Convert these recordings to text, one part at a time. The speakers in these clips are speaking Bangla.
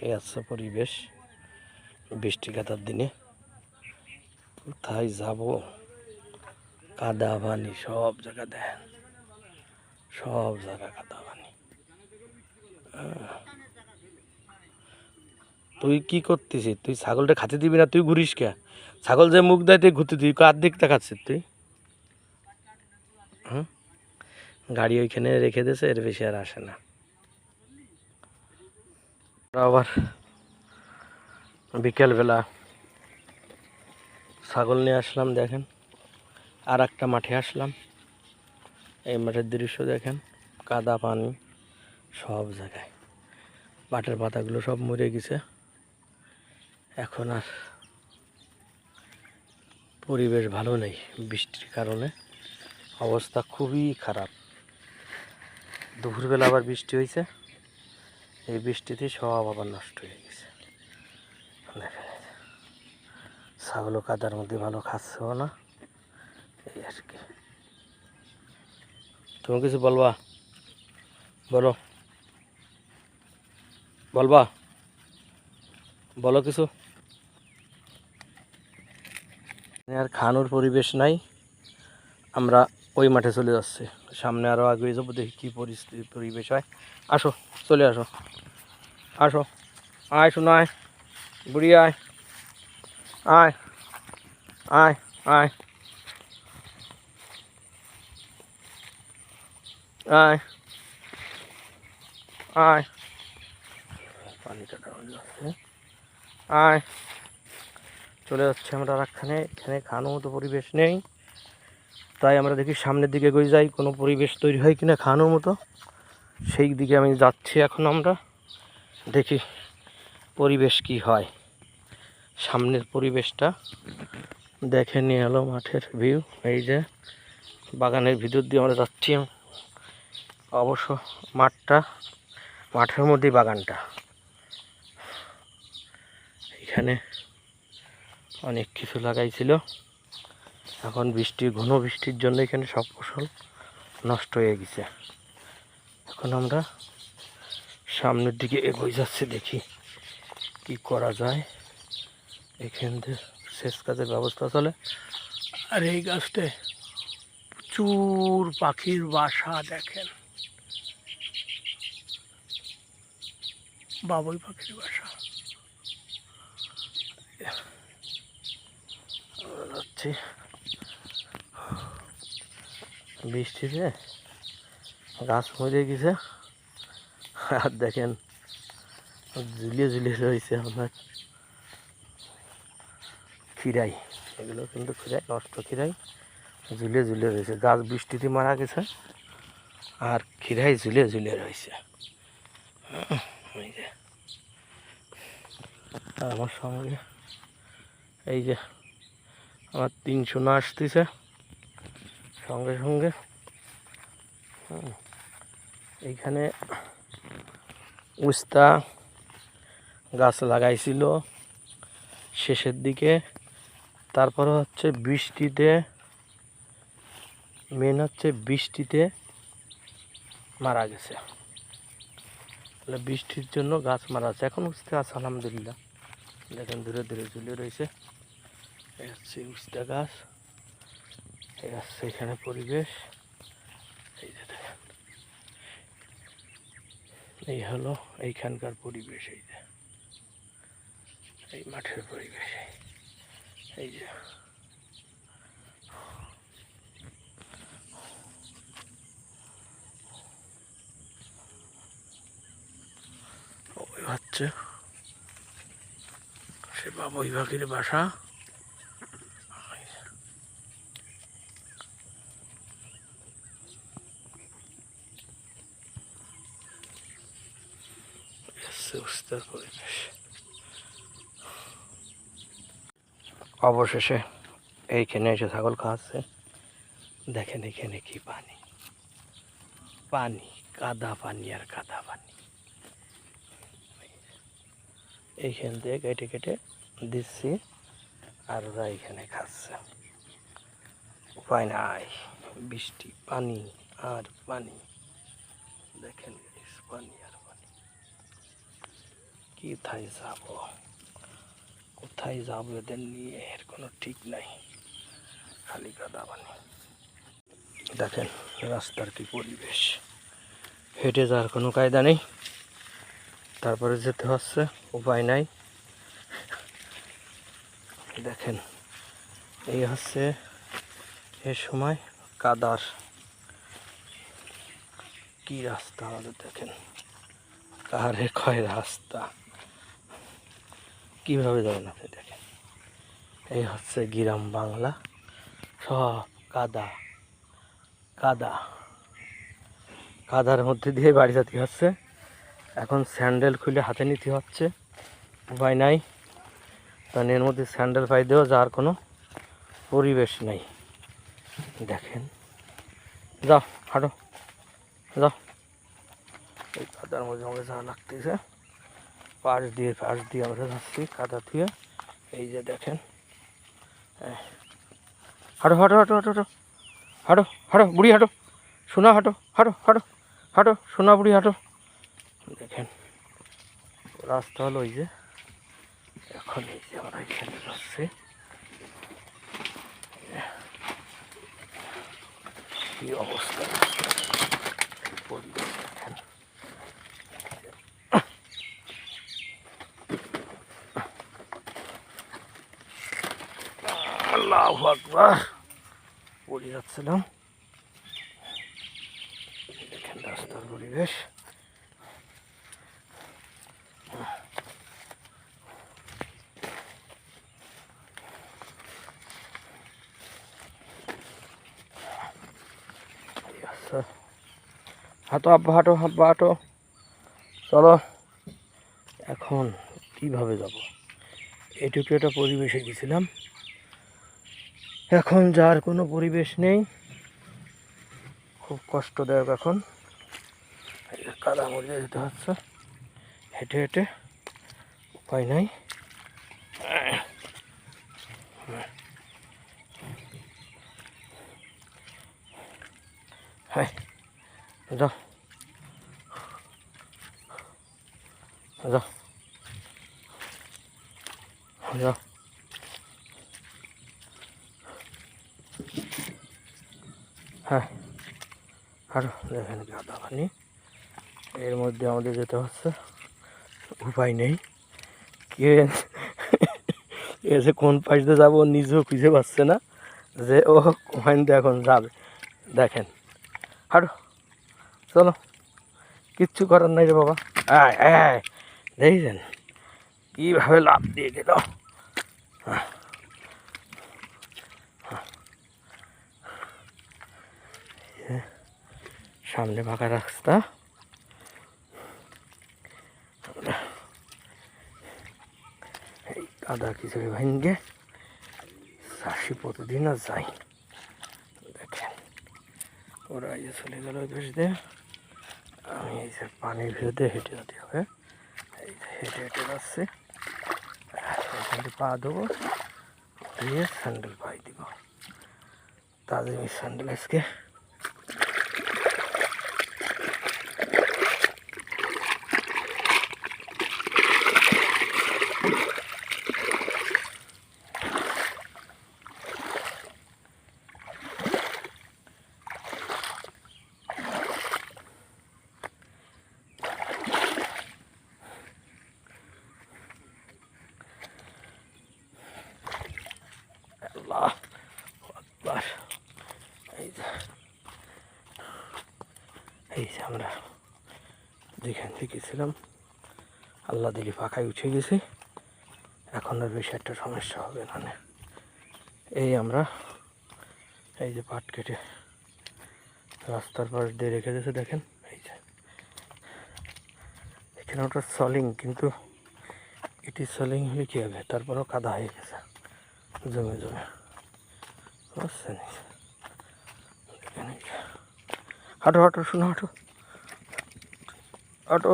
এই আছে পরিবেশ বৃষ্টি কাতার দিনে। কোথায় যাব, কাদা পানি সব জায়গা, দেখেন সব জায়গা কাদা পানি। তুই কি করতেছিস? তুই ছাগলটা খাতে দিবি না? তুই ঘুরিস কে? ছাগল যে মুখ দেয় তুই ঘুরতে দিবি, কার দিক তাকাচ্ছিস তুই? হুম, গাড়ি ওইখানে রেখে দিয়েছে, এর বেশি আর আসে না। আবার বিকেলবেলা ছাগল নিয়ে আসলাম, দেখেন আর একটা মাঠে আসলাম। এই মাঠের দৃশ্য দেখেন, কাদা পানি সব জায়গায়, পাটের পাতাগুলো সব মরে গেছে। এখন আর পরিবেশ ভালো নেই, বৃষ্টির কারণে অবস্থা খুবই খারাপ। দুপুরবেলা আবার বৃষ্টি হয়েছে, এই বৃষ্টিতে সব আবার নষ্ট হয়ে গেছে। দেখেন ছাগলও কাদার মধ্যে ভালো খাচ্ছেও না, এই আর কি। তুমি কিছু বলবা? বলো, বলবা, বলো কিছু। আর খানোর পরিবেশ নাই, আমরা ওই মাঠে চলে যাচ্ছি, সামনে আরও আগে যাবো, দেখি কী পরিস্থিতি পরিবেশ হয়। আসো, চলে আসো, আসো, আয় শোনো, আয় বুড়ি, আয় আয় আয় আয় আয় আয়, পানিটা ডাউন যাচ্ছে, আয়। চলে যাচ্ছে আমরা রাখখানে, এখানে খাওয়ানোর মতো পরিবেশ নেই, তাই আমরা দেখি সামনের দিকে এগিয়ে যাই, কোনো পরিবেশ তৈরি হয় কিনা খাওয়ানোর মতো, সেই দিকে আমি যাচ্ছি। এখন আমরা দেখি পরিবেশ কি হয়। সামনের পরিবেশটা দেখে নিয়ে এলো, মাঠের ভিউ, এই যে বাগানের ভিতর দিয়ে আমরা যাচ্ছি। অবশ্য মাঠের মধ্যেই বাগানটা, এখানে অনেক কিছু লাগাইছিল, এখন ঘন বৃষ্টির জন্য এখানে সব ফসল নষ্ট হয়ে গেছে। এখন আমরা সামনের দিকে এগিয়ে যাচ্ছি, দেখি কি করা যায়। এখান থেকে সেচ কাজের ব্যবস্থা চলে, আর এই গাছটায় প্রচুর পাখির বাসা, দেখেন বাবুই পাখির বাসা। যাচ্ছি বৃষ্টিতে গাছ মরে গেছে, আর দেখেন ঝুলিয়ে ঝুলিয়ে রয়েছে আপনার খিরাই, এগুলো কিন্তু খিরাই, নষ্ট খিরাই ঝুলিয়ে ঝুলিয়ে রয়েছে। গাছ বৃষ্টিতে মারা গেছে আর খিরাই ঝুলিয়ে ঝুলিয়ে রয়েছে। এই যে আমার সঙ্গে এই যে আমার 300 না আসতেছে সঙ্গে সঙ্গে। এইখানে উস্তা গাছ লাগাইছিল শেষের দিকে, তারপরে হচ্ছে বৃষ্টিতে, মেন হচ্ছে বৃষ্টিতে মারা গেছে, তাহলে বৃষ্টির জন্য গাছ মারা আছে। এখন উস্তা আছে আলহামদুলিল্লাহ, দেখেন ধীরে ধীরে ঝুলে রয়েছে। এই হচ্ছে উস্তা গাছ, এই হচ্ছে এখানে পরিবেশ, এই যে দেখেন, এই হলো এইখানকার পরিবেশ, এই যে এই মাঠের পরিবেশ, এই যে ওই হচ্ছে সে বাবুই পাখির বাসা। পরিবেশ অবশেষে এইখানে এসে ছাগল খাওয়াচ্ছে, দেখেন এখানে কি পানি, পানি কাদা পানি আর কাদা পানি। এইখান থেকে কেটে কেটে দিচ্ছি আর ওরা এখানে খাচ্ছে, উপায় নাই, বৃষ্টি পানি আর পানি, দেখেন পানি আর পানি, কোথায় যাব, কোথায় যাব এদের নিয়ে এর কোনো ঠিক নাই, খালি কাদা পানি। দেখেন রাস্তার কি পরিবেশ, হেঁটে যাওয়ার কোনো কায়দা নেই, তারপরে যেতে হচ্ছে, উপায় নাই। দেখেন এই হচ্ছে এ সময় কাদার কি রাস্তা আমাদের। দেখেন কারে কয় রাস্তা, কিভাবে যাবেন আপনি। দেখেন এই হচ্ছে গ্রাম বাংলা, সব কাদা কাদা, কাদার মধ্যে দিয়ে বাড়ি যেতে হচ্ছে। এখন স্যান্ডেল খুলে হাতে নিতে হচ্ছে, উপায় নাই। কারণ এর মধ্যে স্যান্ডেল পাই দিয়েও যাওয়ার কোনো পরিবেশ নেই। দেখেন যাও হাঁটো যাও, এই কাদার মধ্যে আমাকে যাওয়া লাগতেছে, পাশ দিয়ে আমরা যাচ্ছি কাদা দিয়ে। এই যে দেখেন, হাঁটো হাঁটো হাঁটো হাঁটো হাঁটো হাঁটো হাঁটো বুড়ি হাঁটো, সোনা হাঁটো হাঁটো হাঁটো হাঁটো সোনা বুড়ি হাঁটো। দেখেন রাস্তা হলো ওই যে, এখন এই যে আমরা এখানে যাচ্ছি, কি অবস্থা দেখেন। আল্লাহু আকবার, পড়ে যাচ্ছিলাম। দেখেন রাস্তার পরিবেশ, হাঁটো আব্বা হাঁটো আব্বা হাঁটো, চলো। এখন কিভাবে যাব, এটুকু একটা পরিবেশে গেছিলাম, এখন যার কোনো পরিবেশ নেই, খুব কষ্টদায়ক। এখন কাদা মরিয়ে যেতে হচ্ছে হেঁটে হেঁটে, উপায় নাই। হ্যাঁ যাও যাও যাও, হ্যাঁ আরো দেখেন কাদা পানি, এর মধ্যে আমাদের যেতে হচ্ছে, উপায় নেই। কে এসে কোন পাশ দিয়ে যাবো নিজেও খুঁজে পাচ্ছে না, যে ও ওখান দিয়ে এখন যাবে। দেখেন হাঁটো চলো, কিচ্ছু করার নাই রে বাবা। আয় আয়, দেখছেন কীভাবে লাফ দিয়ে গেল। সামনে ফাঁকা রাস্তা, এই কাদা খিচুড়ি ভাঙ্গে চাষি প্রতিদিন আর যাই। দেখেন ওরা এই যে চলে গেল বেশ দিয়ে, আমি এই যে পানির ভিতরে হেঁটে যেতে হবে, এই যে হেঁটে হেঁটে যাচ্ছি, এখানে পা দেবো, দিয়ে স্যান্ডেল পাই দিব, তাদের এই স্যান্ডেল আজকে এই যে আমরা যেখান থেকে ছিলাম আল্লাহ দিলি ফাঁকায় উঠে গেছি, এখন আর বেশি একটা সমস্যা হবে না। এই আমরা এই যে পাট কেটে রাস্তার পাশ দিয়ে রেখে দিয়েছে, দেখেন এই যে এখানে ওটা সলিং, কিন্তু এটি সলিং হলে কী হবে, তারপরেও কাদা হয়ে গেছে জমে জমে, বুঝছেন। হাঁটো হাঁটো শুনো হাঁটো হাঁটো,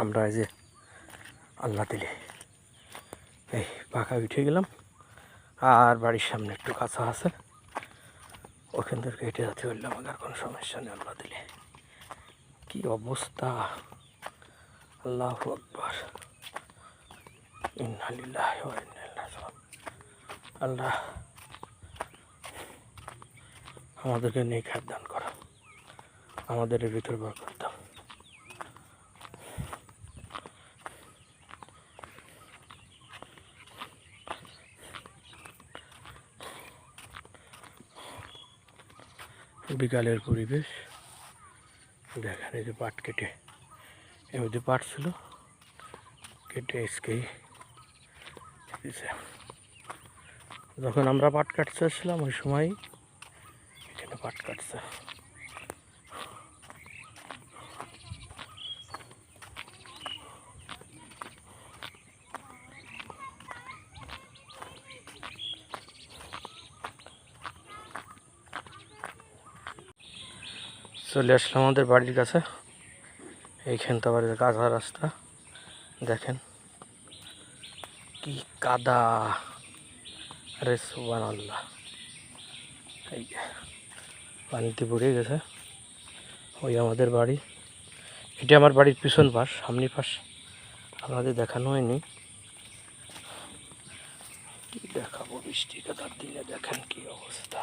আমরা এই যে আল্লাহ দিলে এই পাখা উঠে গেলাম, আর বাড়ির সামনে একটু কাঁচা আছে, ওখান থেকে হেঁটে যেতে বললাম, আর কোনো সমস্যা নেই। আল্লাহ দিলে কি অবস্থা, আল্লাহু আকবার, ইন্না লিল্লাহি ওয়া ইন্না ইলাইহি রাজিউন। আল্লাহ আমাদেরকে নেক হায়াত দান করো, আমাদের এর ভিতর বরকত দাও। বিকালের পরিবেশ দেখেন, এই যে পাট কেটে, এর মধ্যে পাট ছিল, কেটে এসকেই দিছে। যখন আমরা পাট কাটতে আসছিলাম ওই সময় এখানে পাট কাটছে। চলে আসলাম আমাদের বাড়ির কাছে। এইখান তো আবার কাদা রাস্তা, দেখেন কি কাদা, আরে সুবহানাল্লাহ। এই যে পানিতে পড়ে গেছে। ওই আমাদের বাড়ি, এটা আমার বাড়ির পিছন পাশ, সামনে পাশ আপনাদের দেখানো হয়নি। কি দেখাবো বৃষ্টি কাদার দিনে, দেখেন কি অবস্থা।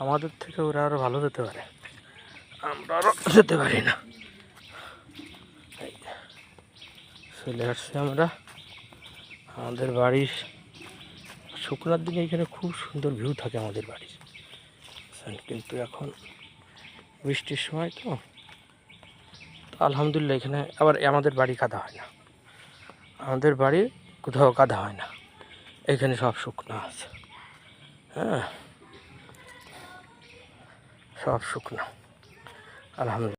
আমাদের থেকে ওরা আরো ভালো যেতে পারে, আমরা আরো যেতে পারি না। চলে আসছি আমরা আমাদের বাড়ির। শুকনার দিনে এখানে খুব সুন্দর ভিউ থাকে আমাদের বাড়ির, কিন্তু এখন বৃষ্টির সময় তো আলহামদুলিল্লাহ এখানে আবার আমাদের বাড়ি কাদা হয় না, আমাদের বাড়ি কোথাও কাদা হয় না, এখানে সব শুকনা আছে। হ্যাঁ, সব শুকনো আলহামদুলিল্লাহ।